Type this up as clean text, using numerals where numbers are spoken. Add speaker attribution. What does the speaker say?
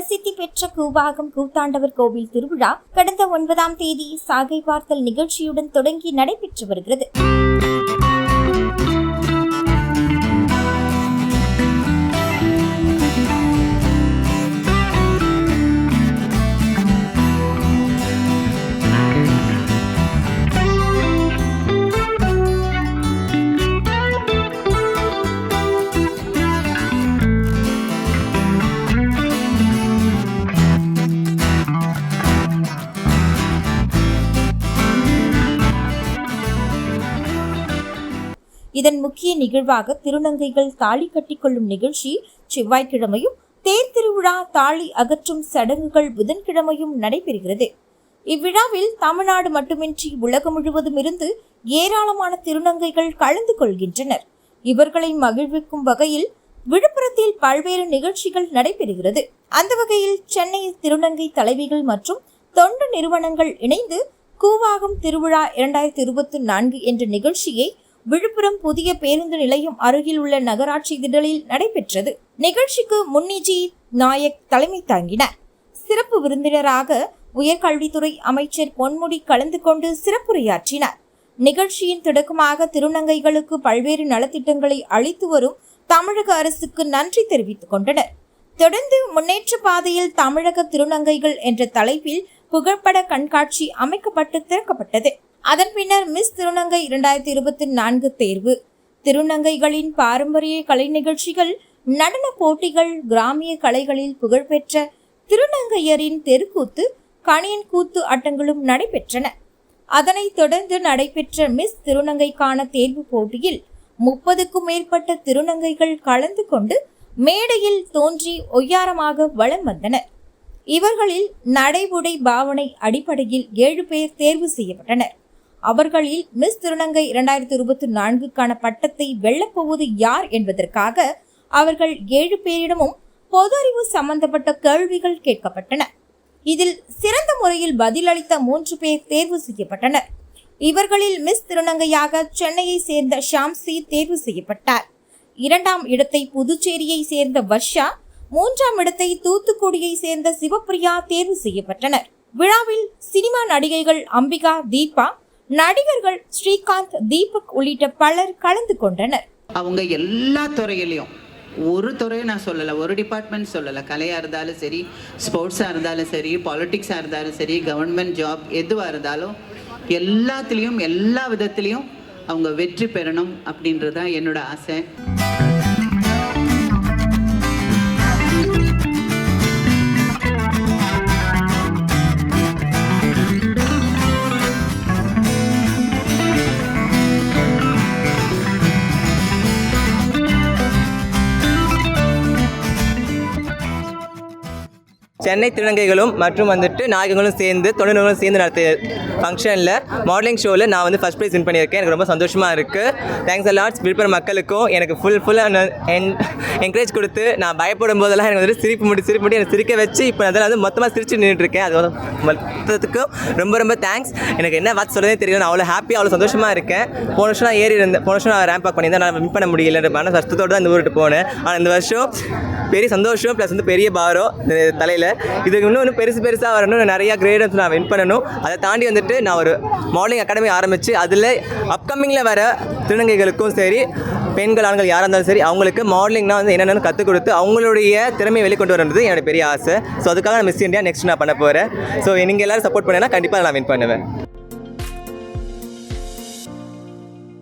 Speaker 1: பிரசித்தி பெற்ற கூவாகம் கூத்தாண்டவர் கோவில் திருவிழா கடந்த 9ஆம் தேதி சாகை பார்த்தல் நிகழ்ச்சியுடன் தொடங்கி நடைபெற்று வருகிறது. இதன் முக்கிய நிகழ்வாக திருநங்கைகள் தாலி கட்டிக்கொள்ளும் நிகழ்ச்சி செவ்வாய்க்கிழமையும், தேர் திருவிழா தாலி அகற்றும் சடங்குகள் புதன்கிழமையும் நடைபெறுகிறது. இவ்விழாவில் தமிழ்நாடு மட்டுமின்றி உலகம் முழுவதும் இருந்து ஏராளமான திருநங்கைகள் கலந்து கொள்கின்றனர். இவர்களை மகிழ்விக்கும் வகையில் விழுப்புரத்தில் பல்வேறு நிகழ்ச்சிகள் நடைபெறுகிறது. அந்த வகையில் சென்னையில் திருநங்கை தலைவிகள் மற்றும் தொண்டு நிறுவனங்கள் இணைந்து கூவாகம் திருவிழா 2024 என்ற நிகழ்ச்சியை விழுப்புரம் புதிய பேருந்து நிலையம் அருகில் உள்ள நகராட்சி திடலில் நடைபெற்றது. நிகழ்ச்சிக்கு முன்னிஜி நாயக் தலைமை தாங்கினார். சிறப்பு விருந்தினராக உயர்கல்வித்துறை அமைச்சர் பொன்முடி கலந்து கொண்டு சிறப்புரையாற்றினார். நிகழ்ச்சியின் தொடக்கமாக திருநங்கைகளுக்கு பல்வேறு நலத்திட்டங்களை அளித்து வரும் தமிழக அரசுக்கு நன்றி தெரிவித்துக் கொண்டனர். தொடர்ந்து முன்னேற்ற பாதையில் தமிழக திருநங்கைகள் என்ற தலைப்பில் புகைப்பட கண்காட்சி அமைக்கப்பட்டு திறக்கப்பட்டது. அதன் பின்னர் மிஸ் திருநங்கை 2024 தேர்வு, திருநங்கைகளின் பாரம்பரிய கலை நிகழ்ச்சிகள், நடன போட்டிகள், கிராமிய கலைகளில் புகழ்பெற்ற திருநங்கையரின் தெருக்கூத்து, கணியன் கூத்து ஆட்டங்களும் நடைபெற்றன. அதனைத் தொடர்ந்து நடைபெற்ற மிஸ் திருநங்கைக்கான தேர்வு போட்டியில் 30க்கும் மேற்பட்ட திருநங்கைகள் கலந்து கொண்டு மேடையில் தோன்றி ஒய்யாரமாக வலம் வந்தனர். இவர்களில் நடைமுறை பாவனை அடிப்படையில் 7 பேர் தேர்வு செய்யப்பட்டனர். அவர்களில் மிஸ் திருநங்கை 2024க்கான பட்டத்தை வெல்லப்போவது யார் என்பதற்காக அவர்கள் 7 பேரிடமும் பொது அறிவு சம்பந்தப்பட்ட கேள்விகள் கேட்கப்பட்டன. இதில் சிறந்த முறையில் பதிலளித்த 3 பேர் தேர்வு செய்யப்பட்டனர். இவர்களில் மிஸ் திருநங்கையாக சென்னையை சேர்ந்த ஷாம்சி தேர்வு செய்யப்பட்டார். 2ஆம் இடத்தை புதுச்சேரியை சேர்ந்த வர்ஷா, 3ஆம் இடத்தை தூத்துக்குடியை சேர்ந்த சிவப்பிரியா தேர்வு செய்யப்பட்டனர். விழாவில் சினிமா நடிகைகள் அம்பிகா, தீபா, நடிகர்கள் ஸ்ரீகாந்த், தீபக் உள்ளிட்ட பலர் கலந்து கொண்டனர்.
Speaker 2: அவங்க எல்லா துறையிலையும், ஒரு துறையை நான் சொல்லலை, ஒரு டிபார்ட்மெண்ட் சொல்லலை, கலையாக இருந்தாலும் சரி, ஸ்போர்ட்ஸாக இருந்தாலும் சரி, பாலிட்டிக்ஸாக இருந்தாலும் சரி, கவர்மெண்ட் ஜாப் எதுவாக இருந்தாலும் எல்லாத்துலேயும் எல்லா விதத்துலேயும் அவங்க வெற்றி பெறணும் அப்படின்றது தான் என்னோட ஆசை.
Speaker 3: சென்னை திருநங்கைகளும் மற்றும் நாயகங்களும் சேர்ந்து தொழில்நுட்பங்களும் சேர்ந்து நடத்திய ஃபங்க்ஷனில் மாடலிங் ஷோவில் நான் ஃபர்ஸ்ட் ப்ரைஸ் வின் பண்ணியிருக்கேன். எனக்கு ரொம்ப சந்தோஷமாக இருக்குது. தேங்க்ஸ் அலாட் விழுப்புரம் மக்களுக்கும் எனக்கு ஃபுல்லாக என்கரேஜ் கொடுத்து, நான் பயப்படும் போதெல்லாம் எனக்கு சிரிப்பு முடி எனக்கு சிரிக்க வச்சு இப்போ அதெல்லாம் மொத்தமாக சிரிச்சு நின்றுட்டுருக்கேன். அது மொத்தத்துக்கும் ரொம்ப தேங்க்ஸ். எனக்கு என்ன வாட்ச் சொல்லவே தெரியல. நான் அவ்வளோ ஹாப்பியாக அவ்வளோ சந்தோஷமாக இருக்கேன். போன வருஷம் நான் போன வருஷம் நான் ரேம்ப் வாக் பண்ணியிருந்தேன். நான் வின் பண்ண முடியல, மன கஷ்டத்தோடு தான் இந்த ஊருக்கு போனேன். ஆனால் இந்த வருஷம் பெரிய சந்தோஷம் ப்ளஸ் பெரிய பாரம் தலையில். இதுக்கு இன்னும் பெருசாக வரணும், நிறையா கிரேட்ஸ் நான் வின் பண்ணணும். அதை தாண்டி நான் ஒரு மாடலிங் அகாடமி ஆரம்பித்து அதில் அப்கமிங்கில் வர திருநங்கைகளுக்கும் சரி, பெண்கள் ஆண்கள் யாராக இருந்தாலும் சரி, அவங்களுக்கு மாடலிங்னா என்னென்னு கற்றுக் கொடுத்து அவங்களுடைய திறமையை வெளிக்கொண்டு வரது என்னோட பெரிய ஆசை. ஸோ அதுக்காக நான் மிஸ் இந்தியா நெக்ஸ்ட் நான் பண்ண போகிறேன். ஸோ நீங்கள் எல்லோரும் சப்போர்ட் பண்ணேன்னா கண்டிப்பாக நான் வின் பண்ணுவேன்.